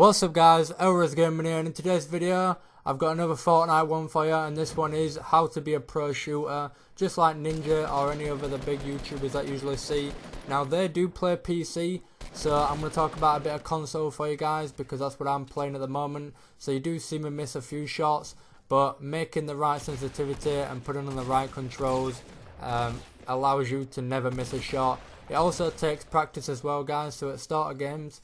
What's up guys, HELLRAISER-Gaming here, and in today's video I've got another Fortnite one for you, and this one is how to be a pro shooter, just like Ninja or any of the big YouTubers that you usually see. Now they do play PC, so I'm going to talk about a bit of console for you guys because that's what I'm playing at the moment. So you do see me miss a few shots, but making the right sensitivity and putting on the right controls allows you to never miss a shot. It also takes practice as well guys, so at start of games,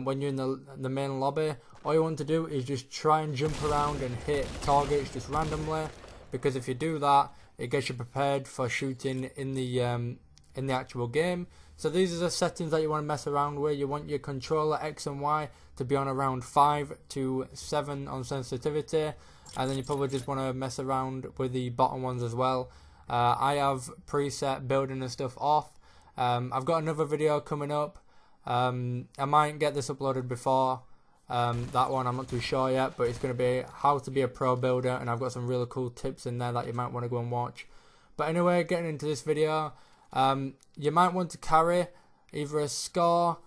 when you're in the main lobby, all you want to do is just try and jump around and hit targets just randomly, because if you do that, it gets you prepared for shooting in the actual game. So these are the settings that you want to mess around with. You want your controller X and Y to be on around 5 to 7 on sensitivity, and then you probably just want to mess around with the bottom ones as well. I have preset building and stuff off. I've got another video coming up. I might get this uploaded before that one, I'm not too sure yet, but it's going to be how to be a pro builder, and I've got some really cool tips in there that you might want to go and watch. But anyway, getting into this video, you might want to carry either a scar,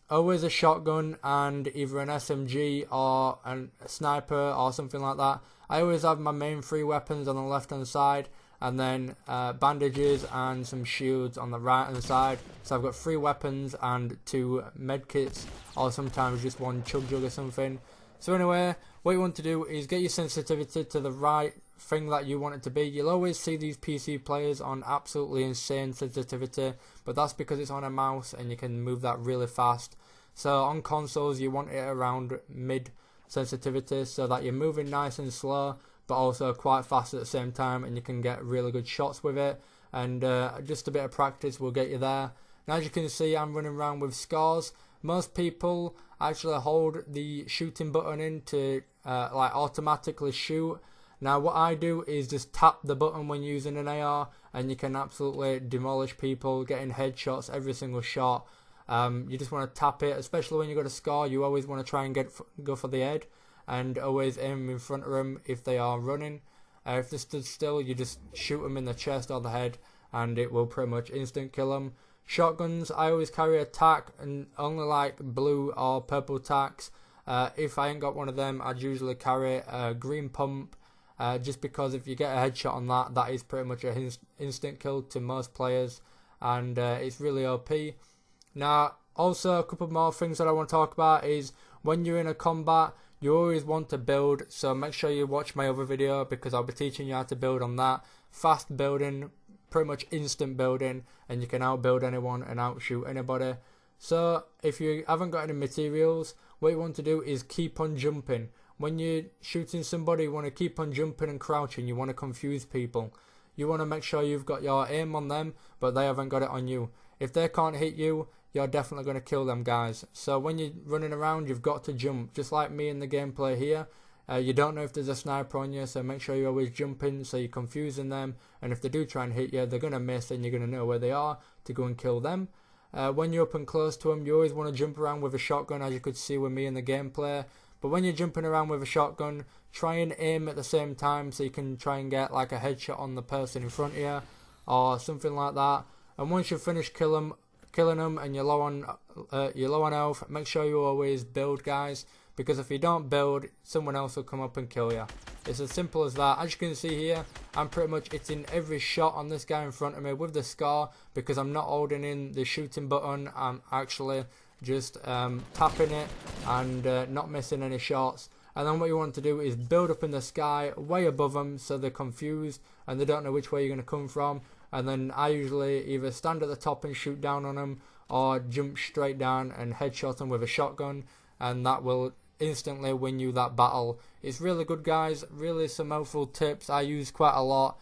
always a shotgun, and either an SMG or a sniper or something like that. I always have my main 3 weapons on the left hand side, and then bandages and some shields on the right hand side. So I've got 3 weapons and 2 medkits, or sometimes just 1 chug jug or something. So anyway, what you want to do is get your sensitivity to the right thing that you want it to be. You'll always see these PC players on absolutely insane sensitivity, but that's because it's on a mouse and you can move that really fast. So on consoles you want it around mid sensitivity, so that you're moving nice and slow, but also quite fast at the same time, and you can get really good shots with it. And just a bit of practice will get you there. Now as you can see, I'm running around with scars. Most people actually hold the shooting button in to like automatically shoot. Now what I do is just tap the button when using an AR, and you can absolutely demolish people, getting headshots every single shot. You just want to tap it, especially when you got a scar. You always want to try and go for the head, and always aim in front of them if they are running. If they stood still, you just shoot them in the chest or the head, and it will pretty much instant kill them. Shotguns, I always carry a tac, and only like blue or purple tacs. If I ain't got one of them, I'd usually carry a green pump, just because if you get a headshot on that, that is pretty much an instant kill to most players, and it's really OP. Now also a couple more things that I want to talk about is when you're in a combat, you always want to build, so make sure you watch my other video because I'll be teaching you how to build on that. Fast building, pretty much instant building, and you can outbuild anyone and outshoot anybody. So if you haven't got any materials, what you want to do is keep on jumping. When you're shooting somebody, you want to keep on jumping and crouching. You want to confuse people. You want to make sure you've got your aim on them, but they haven't got it on you. If they can't hit you, you're definitely going to kill them guys. So when you're running around, you've got to jump, just like me in the gameplay here. You don't know if there's a sniper on you, so make sure you're always jumping so you're confusing them, and if they do try and hit you, they're going to miss, and you're going to know where they are to go and kill them. When you're up and close to them, you always want to jump around with a shotgun, as you could see with me in the gameplay. But when you're jumping around with a shotgun, try and aim at the same time so you can try and get like a headshot on the person in front of you or something like that. And once you've finished killing them and you're low on health, make sure you always build guys, because if you don't build, someone else will come up and kill you. It's as simple as that. As you can see here, I'm pretty much hitting every shot on this guy in front of me with the scar, because I'm not holding in the shooting button. I'm actually just tapping it and not missing any shots. And then what you want to do is build up in the sky way above them, so they're confused and they don't know which way you're going to come from. And then I usually either stand at the top and shoot down on them, or jump straight down and headshot them with a shotgun, and that will instantly win you that battle. It's really good guys, really some helpful tips I use quite a lot.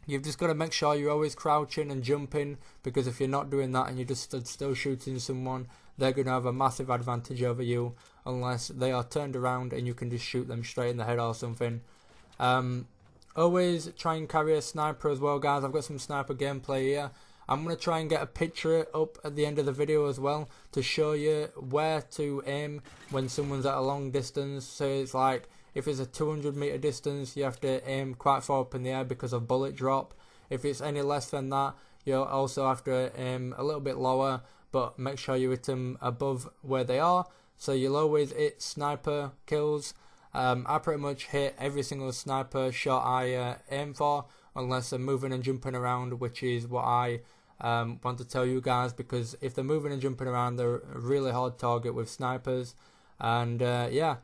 You've just got to make sure you're always crouching and jumping, because if you're not doing that and you just stood still shooting someone, they're going to have a massive advantage over you, unless they are turned around and you can just shoot them straight in the head or something. Always try and carry a sniper as well guys. I've got some sniper gameplay here. I'm going to try and get a picture up at the end of the video as well to show you where to aim when someone's at a long distance. So it's like, if it's a 200 meter distance, you have to aim quite far up in the air because of bullet drop. If it's any less than that, you'll also have to aim a little bit lower. but make sure you hit them above where they are, so you'll always hit sniper kills. I pretty much hit every single sniper shot I aim for, unless they're moving and jumping around, which is what I want to tell you guys, because if they're moving and jumping around, they're a really hard target with snipers. And yeah,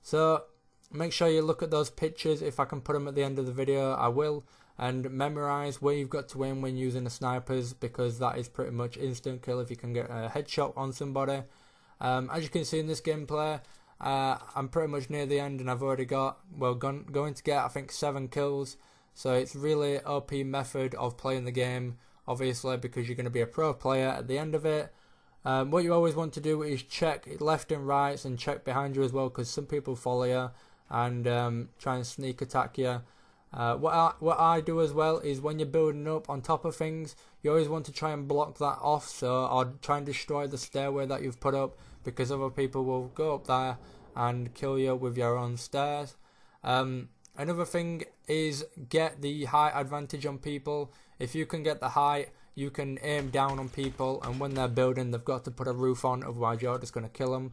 so make sure you look at those pictures. If I can put them at the end of the video, I will. And memorize where you've got to aim when using the snipers, because that is pretty much instant kill if you can get a headshot on somebody. As you can see in this gameplay, I'm pretty much near the end, and I've already got, well, going to get I think 7 kills. So it's really OP method of playing the game, obviously, because you're going to be a pro player at the end of it. What you always want to do is check left and right, and check behind you as well, because some people follow you and try and sneak attack you. What I do as well is when you're building up on top of things, you always want to try and block that off, so or try and destroy the stairway that you've put up, because other people will go up there and kill you with your own stairs. Another thing is get the height advantage on people. If you can get the height, you can aim down on people, and when they're building, they've got to put a roof on, otherwise you're just going to kill them.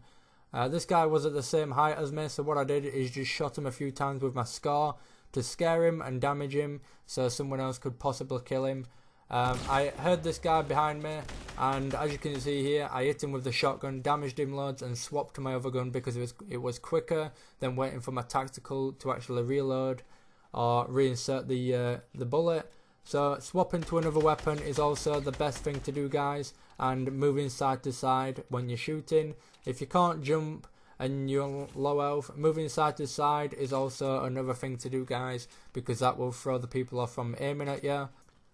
This guy was at the same height as me, so what I did is just shot him a few times with my scar to scare him and damage him, so someone else could possibly kill him. I heard this guy behind me, and as you can see here, I hit him with the shotgun, damaged him loads, and swapped to my other gun because it was quicker than waiting for my tactical to actually reload or reinsert the bullet. So swapping to another weapon is also the best thing to do, guys, and moving side to side when you're shooting. If you can't jump and you're low health, moving side to side is also another thing to do, guys, because that will throw the people off from aiming at you.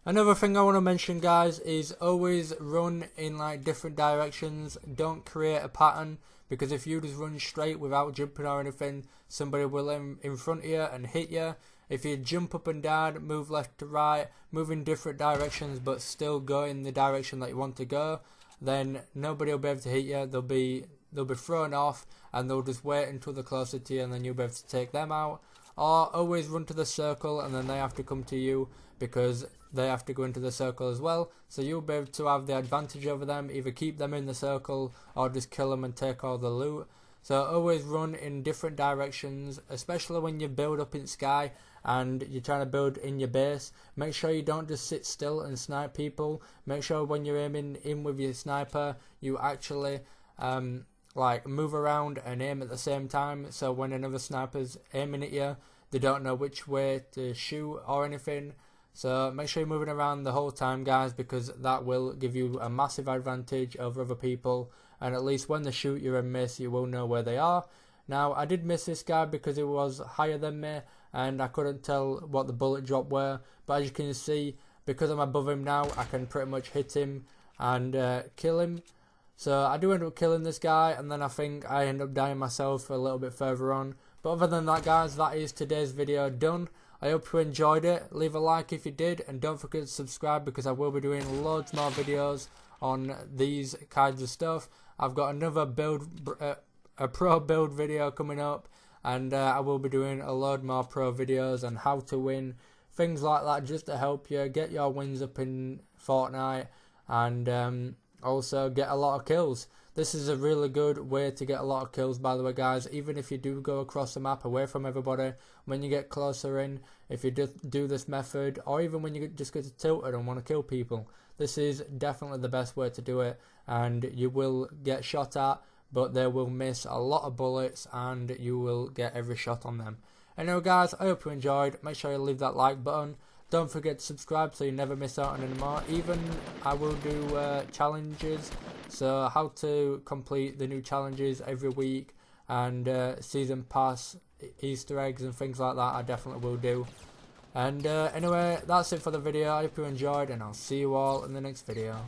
Another thing I want to mention, guys, is always run in like different directions. Don't create a pattern, because if you just run straight without jumping or anything, somebody will in front of you and hit you. If you jump up and down, move left to right, move in different directions but still go in the direction that you want to go, then nobody will be able to hit you. They'll be thrown off, and they'll just wait until they're closer to you, and then you'll be able to take them out. Or always run to the circle, and then they have to come to you, because they have to go into the circle as well, so you'll be able to have the advantage over them. Either keep them in the circle or just kill them and take all the loot. So always run in different directions, especially when you build up in sky and you're trying to build in your base. Make sure you don't just sit still and snipe people. Make sure when you're aiming in with your sniper, you actually like move around and aim at the same time, so when another sniper's aiming at you, they don't know which way to shoot or anything. So make sure you're moving around the whole time, guys, because that will give you a massive advantage over other people, and at least when they shoot you and miss, you will know where they are. Now, I did miss this guy because he was higher than me and I couldn't tell what the bullet drop were, but as you can see, because I'm above him now, I can pretty much hit him and kill him. So I do end up killing this guy, and then I think I end up dying myself a little bit further on. But other than that, guys, that is today's video done. I hope you enjoyed it. Leave a like if you did, and don't forget to subscribe, because I will be doing loads more videos on these kinds of stuff. I've got another a pro build video coming up, and I will be doing a load more pro videos on how to win, things like that, just to help you get your wins up in Fortnite, and also get a lot of kills. This is a really good way to get a lot of kills, by the way, guys. Even if you do go across the map away from everybody, when you get closer in, if you do this method, or even when you just get tilted and want to kill people, this is definitely the best way to do it. And you will get shot at, but they will miss a lot of bullets, and you will get every shot on them. Anyway, guys, I hope you enjoyed. Make sure you leave that like button. Don't forget to subscribe so you never miss out on any more. Even I will do challenges, so how to complete the new challenges every week, and season pass, Easter eggs and things like that, I definitely will do. And anyway, that's it for the video. I hope you enjoyed, and I'll see you all in the next video.